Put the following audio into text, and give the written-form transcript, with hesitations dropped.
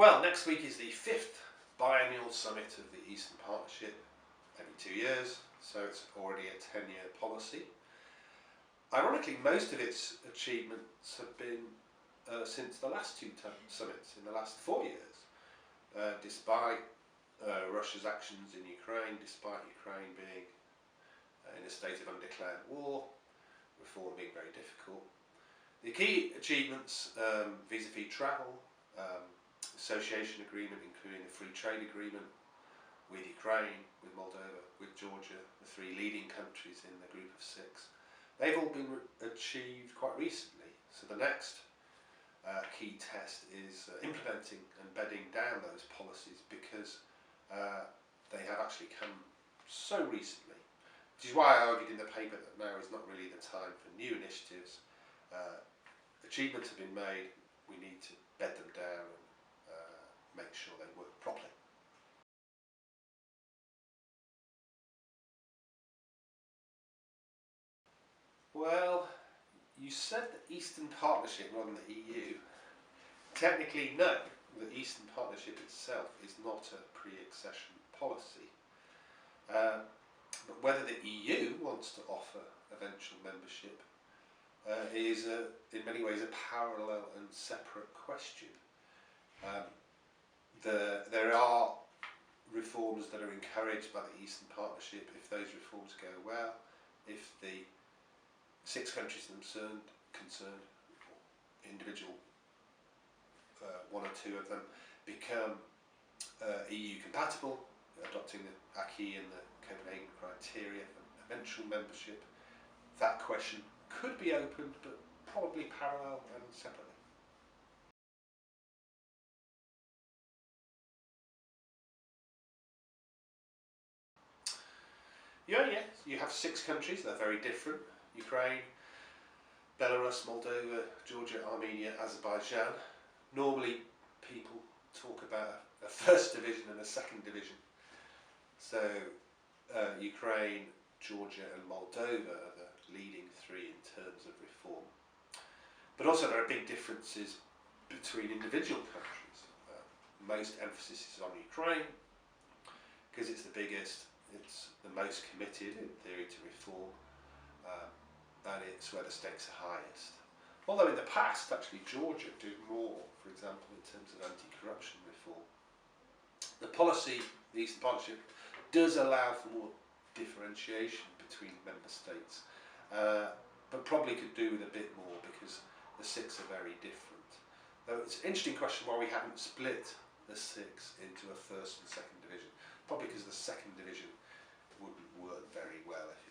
Well, next week is the 5th biennial summit of the Eastern Partnership, every 2 years, so it's already a 10-year policy. Ironically, most of its achievements have been since the last two summits, in the last 4 years, despite Russia's actions in Ukraine, despite Ukraine being in a state of undeclared war, reform being very difficult. The key achievements, vis-a-vis travel, association agreement, including a free trade agreement with Ukraine, with Moldova, with Georgia, the three leading countries in the group of 6. They've all been achieved quite recently. So the next key test is implementing and bedding down those policies, because they have actually come so recently. Which is why I argued in the paper that now is not really the time for new initiatives. Achievements have been made, we need to bed them down and make sure they work properly. Well, you said the Eastern Partnership rather than the EU. Technically, no. The Eastern Partnership itself is not a pre-accession policy. But whether the EU wants to offer eventual membership is in many ways a parallel and separate question. There are reforms that are encouraged by the Eastern Partnership if those reforms go well, if the 6 countries concerned, individual 1 or 2 of them, become EU compatible, adopting the acquis and the Copenhagen criteria for eventual membership. That question could be opened, but probably parallel and separately. Yes, you have 6 countries, they're very different. Ukraine, Belarus, Moldova, Georgia, Armenia, Azerbaijan. Normally people talk about a first division and a second division. So Ukraine, Georgia and Moldova are the leading 3 in terms of reform. But also there are big differences between individual countries. Most emphasis is on Ukraine, because it's the biggest, it's the most committed in theory to reform, and it's where the stakes are highest. Although in the past, actually, Georgia did more, for example, in terms of anti-corruption reform. The policy, the Eastern Partnership, does allow for more differentiation between member states, but probably could do with a bit more, because the 6 are very different. Though it's an interesting question why we haven't split the 6 into a first and second division. Probably because the second division wouldn't work very well if